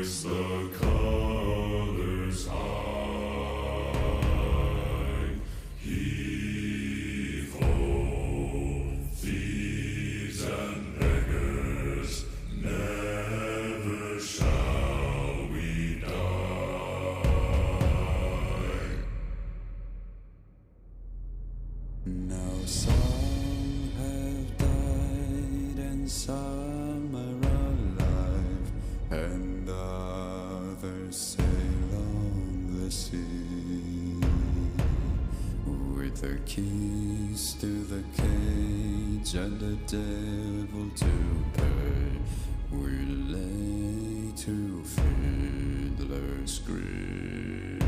hoist the colors high. Heave ho, thieves and beggars, never shall we die. Now some have died and some are alive, and others sail on the sea. With the keys to the cage and the devil to pay, we lay to fiddler's grave.